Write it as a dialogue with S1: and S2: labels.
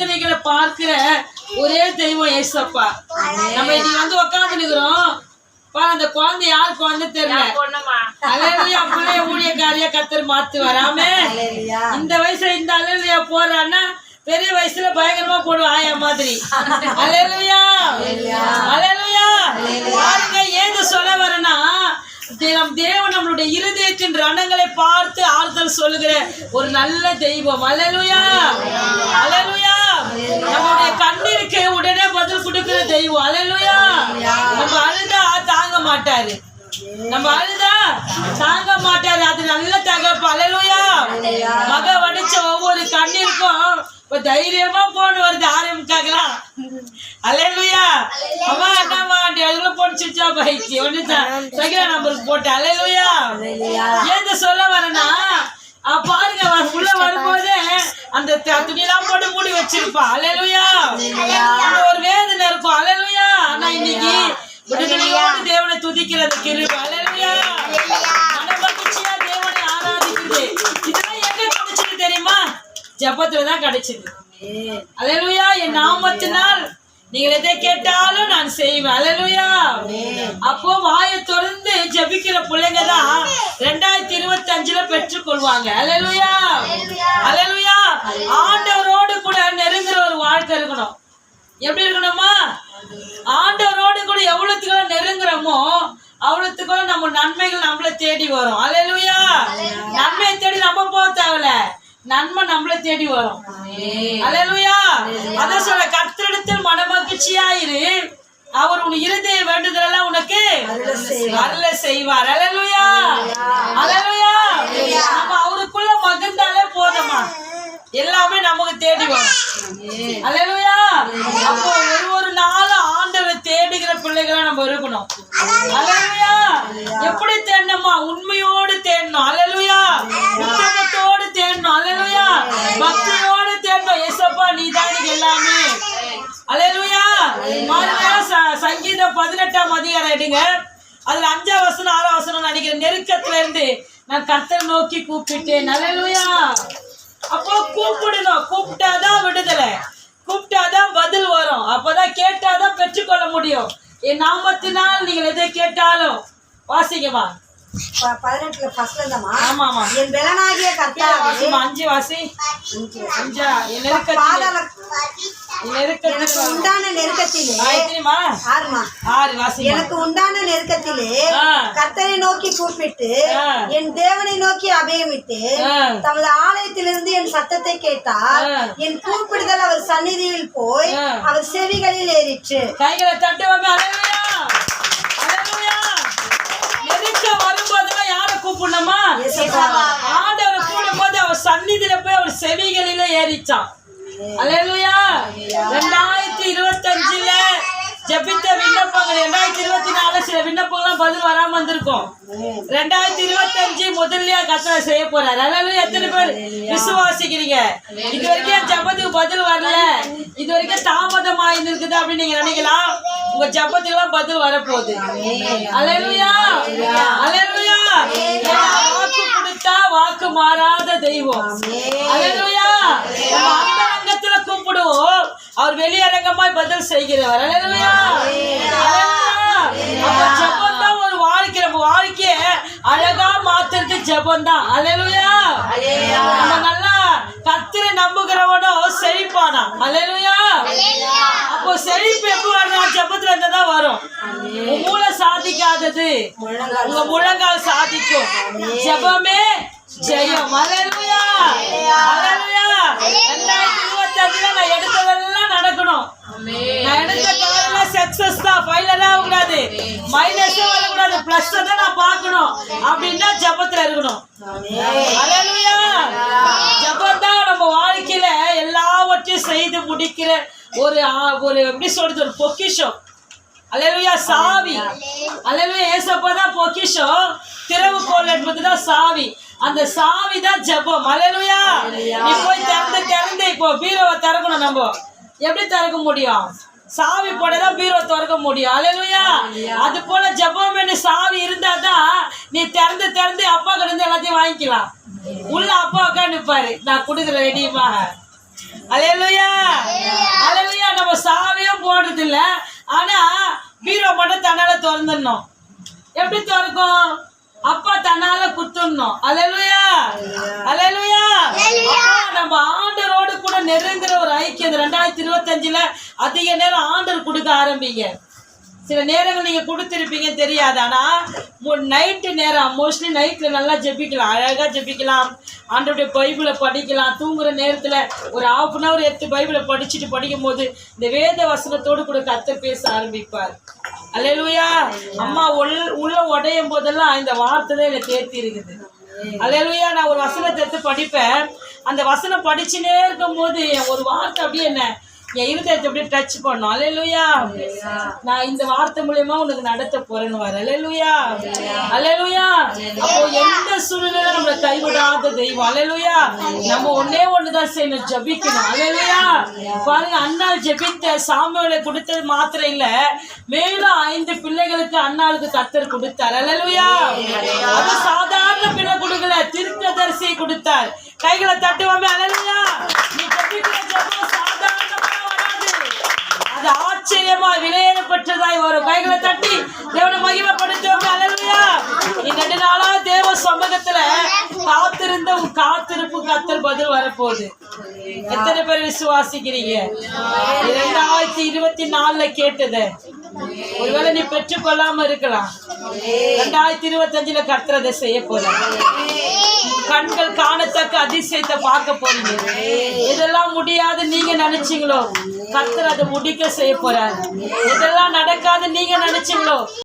S1: வேதனைகளை பார்க்கிற ஒரே தெய்வம் ஏசப்பா. நம்ம இன்னைக்கு உட்கார்ந்து நிக்கிறோம். அந்த குழந்தை யார் குழந்தை தெரியல. அலையிலையா பிள்ளைய ஊழியக்காரியா கத்தர் மாத்து வராம இந்த வயசுல இந்த அலையிலையா போறான்னா பெரிய வயசுல பயங்கரமா போடுவோம் ஆயா மாதிரி. அலையிலையா அலையிலையா பாருங்க. ஏது சொல்ல வரனா நம் தேவன் நம்மளுடைய இருதயத்தின் ரணங்களை பார்த்து ஆறுதல் சொல்லுகிற ஒரு நல்ல தெய்வம். அல்லேலூயா அல்லேலூயா. நம்மளுடைய கண்ணீருக்கு உடனே பதில் கொடுக்கிற தெய்வம். அல்லேலூயா. நம்ம அழுதா தாங்க மாட்டாரு. நம்ம அழுதா தாங்க மாட்டாரு. அது நல்ல தகப்பு. அல்லேலூயா. மக வடிச்ச ஒவ்வொரு கண்ணீருக்கும் இப்ப தைரியமா போன் வருது ஆரம்பிக்காக்கலாம். அல்லேலூயா. அம்மா என்னம்மா அதுக்குள்ள போட்டு சுவிட்ச் ஆஃப் ஆயிடுச்சு. ஒண்ணுதான் செகண்ட் நம்பருக்கு போட்டு. அல்லேலூயா. ஏன் சொல்ல வரேன்னா பாருங்க உள்ள வரும்போதே அந்த துணியெல்லாம் போட்டு மூடி வச்சிருப்பா. அல்லேலூயா. அந்த ஒரு வேதனை இருக்கும். அல்லேலூயா. ஆனா இன்னைக்கு விடுதலையோடு தேவனை துதிக்கிறது கிருபை. அல்லேலூயா. மனமகிழ்ச்சியா தேவனை ஆராதிக்கிறது. இதெல்லாம் எங்க கிடைச்சது தெரியுமா? ஜெபத்துலதான் கிடைச்சது. அல்லேலூயா. என் நாமத்தினால் நீங்கள் எதை கேட்டாலும் நான் செய்வேன். அல்லேலூயா. அப்போ வாயை திறந்து ஜெபிக்கிற பிள்ளைங்க தான் 2025 பெற்றுக்கொள்வாங்க. அல்லேலூயா அல்லேலூயா. ஆண்டவரோடு கூட நெருங்குற ஒரு வாழ்க்கை இருக்கணும். எப்படி இருக்கணுமா? ஆண்டவரோடு கூட எவ்வளவுக்கு நெருங்குறோமோ அவ்வளவுக்கு நம்ம நன்மைகள் நம்மளை தேடி வரும். அல்லேலூயா. நன்மையை தேடி நம்ம போக தேவையில்ல, நன்மை நம்மளை தேடி வரும். அல்லேலூயா. அதான் சொல்ல கர்த்தரிடத்தில் மனமகிழ்ச்சியாயிரு, அவர் உன் இருதய வேண்டுதலெல்லாம் உனக்கு அருள செய்வார். அல்லேலூயா அல்லேலூயா. நம்ம அவருக்குள்ள மகிழ்ந்தாலே போதுமா எல்லாமே நமக்கு தேடி வரும். அல்லேலூயா. அப்போ ஒரு நாளும் ஆண்டவரை தேடுகிற பிள்ளைகளா நம்ம இருக்கணும். அல்லேலூயா. எப்படி தேடணுமா? உண்மையோடு தேடணும். அல்லேலூயா. உத்தமத்தோடு தேடணும். அல்லேலூயா. பக்தியோடு தேடணும். ஏசப்பா நீதான் எனக்கு எல்லாமே. அல்லேலூயா. சங்கீதம் 18ஆம் அதிகாரம் எடுங்க. அதுல 5ஆம் வசனம் 6ஆம் வசனம் நினைக்கிற நெருக்கத்துல இருந்து நான் கர்த்தரை நோக்கி கூப்பிட்டேன். அல்லேலூயா. அப்போ கூப்பிடணும். கூப்பிட்டாதான் விடுதலை, கூப்பிட்டாதான் பதில் வரும். அப்பதான் கேட்டாதான் பெற்றுக்கொள்ள முடியும். என் நாமத்தினால் நீங்கள் எதை கேட்டாலும் வாசிக்கமா
S2: 18 ஃபர்ஸ்ட்ல இருந்தமா.
S1: ஆமா ஆமா.
S2: என் பெலனாகிய கர்த்தாவே
S1: 5 வாசி. 5 எனக்கு
S2: உண்டான நெருக்கத்திலே 6 வாசி. எனக்கு உண்டான நெருக்கத்திலே கர்த்தரை நோக்கி கூப்பிட்டு என் தேவனை நோக்கி அபயமிட்டு தமது ஆலயத்திலிருந்து என் சத்தத்தை கேட்டார். என் கூப்பிடுதல் அவர் சந்நிதியில் போய் அவர் செவிகளில் ஏறிற்று.
S1: கைகளை தட்டுவாங்க. வரும்போதெல்லாம் யார கூப்பிடணுமா? ஆண்டவரை கூடும்போது அவர் சந்நிதியில போய் அவர் செவிகளில ஏறிச்சான். அல்லேலூயா. 2025 ஜெபித்த விண்ணப்பங்கள் 2024 சில விண்ணப்பங்கள்லாம் பதில் வராம வந்திருக்கும். 2025 முதல்ல கர்த்தர் செய்ய போறாரு. அல்லேலூயா. எத்தனை பேர் விசுவாசிக்கிறீங்க? இது வரைக்கும் ஜெபத்துக்கு பதில் வரல, இது வரைக்கும் தாமதம் ஆயிருக்குது அப்படின்னு நீங்க நினைக்கலாம். உங்க ஜெபத்துக்கெல்லாம் பதில் வரப்போகுது. அல்லேலூயா அல்லேலூயா. வாக்கு கொடுத்தா வாக்கு மாறாத தெய்வம். அல்லேலூயா. அந்த அங்கத்துல கூப்பிடுவோம், அவர் வெளியரங்கமாய் பதில் செய்கிறவர். அல்லேலூயா அல்லேலூயா. ஜெபம் தான் ஒரு வாழ்க்கை. நம்ம வாழ்க்கைய அழகா மாத்துறது ஜெபம் தான். அல்லேலூயா. நம்ம நல்லா கர்த்தரை நம்புகிறவனோ செழிப்பானா. அல்லேலூயா. அப்போ செழிப்பு எப்ப வரும்? ஜெபத்துல இருந்துதான் வரும். மூளை சாதிக்காதது உங்க முழங்கால் சாதிக்கும். ஜெபமே ஜெயம். அல்லேலூயா அல்லேலூயா. 2025 நான் எடுத்ததெல்லாம் நடக்கணும். நான் எடுத்த காலெல்லாம் சக்சஸ் தான், ஃபெயிலியர் ஆகக்கூடாது, மைனஸே வரக்கூடாது, பிளஸ் தான் நான் பார்க்கணும் அப்படின்னா ஜெபத்துல இருக்கணும். அல்லேலூயா. ஜெபம் தான் நம்ம வாழ்க்கையில எல்லாவற்றையும் செய்து முடிக்கிற ஒரு எப்படி சொல்றது, ஒரு பொக்கிஷம். அல்லேலூயா. சாவி. அல்லேலூயா. ஏசப்பா தான் பொக்கிஷம், திறவுகோல் என்பதுதான் சாவி. அந்த சாவி தான் ஜெபம். அல்லேலூயா. நீ போய் திறந்து இப்போ பீரோவை திறக்கணும். நம்ம எப்படி திறக்க முடியும்? சாவி போடதான் பீரோ திறக்க முடியும். அல்லேலூயா. அது போல ஜெபம் பண்ணி சாவி இருந்தாதான் நீ திறந்து அப்பா கிட்ட இருந்து எல்லாத்தையும் வாங்கிக்கலாம். உள்ள அப்பா உட்காந்து நிற்பாரு, நான் கொடுக்குற ரெடியுமாக. அல்லேலூயா போறது இல்ல. ஆனா பீரோ மட்டும் தன்னால திறந்துடணும். எப்படி திறக்கும்? அப்பா தன்னால குத்துடணும். அல்லேலூயா, அல்லேலூயா. நம்ம ஆண்டவரோடு கூட நெருங்குற ஒரு ஐக்கியம் 2025 அதிக நேரம் ஆண்டவர் கொடுக்க ஆரம்பிங்க. சில நேரங்கள் நீங்க கொடுத்துருப்பீங்க தெரியாது. ஆனா நைட்டு நேரம் மோஸ்ட்லி நைட்ல நல்லா ஜெபிக்கலாம், அழகா ஜெபிக்கலாம், ஆண்டவருடைய பைபிளை படிக்கலாம். தூங்குற நேரத்துல ஒரு 1/2 hour எடுத்து பைபிளை படிக்கும் போது இந்த வேத வசனத்தோடு கூட கர்த்தர் பேச ஆரம்பிப்பார். அல்லேலூயா. அம்மா உள்ள உடையும் போதெல்லாம் இந்த வார்த்தை தான் என்னை தேர்த்தி இருக்குது. அல்லேலூயா. நான் ஒரு வசனத்தை எடுத்து படிப்பேன். அந்த வசனம் படிச்சுனே இருக்கும் போது ஒரு வார்த்தை அப்படியே என்ன என் இருதயத்தை அப்படியே டச் பண்ணும். அல்லேலூயா. நான் இந்த வார்த்தை மூலியமா உனக்கு நடத்த போறேன்னு வர. அல்லேலூயா, அல்லேலூயா. அப்போ எந்த சூழ்நிலையில நம்மளை கைவிடாத தெய்வம். அல்லேலூயா. நம்ம ஒண்ணுதான் செய்யணும், ஜெபிக்கணும். அல்லேலூயா. பாருங்க, அண்ணாள் ஜெபித்த சாமுவேலை கொடுத்தது மாத்திரம் இல்ல, மேலும் 5 பிள்ளைகளுக்கு அண்ணாளுக்கு கர்த்தர் கொடுத்தார். அல்லேலூயா. அது சாதாரண பிள்ளை கொடுக்கல, தீர்க்கதரிசியை கொடுத்தார். கைகளை தட்டுவாமே. அல்லேலூயா. நீ ஜெபிக்கிற ஜெபம் சாதாரணமா வராது, அது ஆச்சரியமா விலையேறப்பட்டதாய் வரும். கைகளை தட்டி தேவனை மகிமைப்படுத்துவாங்க. அல்லேலூயா. நீ நெடுநாளா தேவ சமூகத்துல காத்திருந்த உன் காத்திருப்பு கர்த்தர் பதில் வரப்போகுது. எத்தனை பேர் விசுவாசிக்கிறீங்க? 2024 கேட்டது ஒருவேளை நீ பெற்றுக்கொள்ளாம இருக்கலாம். 2025 கர்த்தர் அதை செய்ய போற. கண்கள் காணத்தக்க அதிசயத்தை பார்க்க போறீங்க. இதெல்லாம் முடியாது நீங்க நினைச்சீங்களோ, கர்த்தர் அதை முடிக்க செய்ய போறாரு. இதெல்லாம் நடக்காது நீங்க நினைச்சீங்களோ,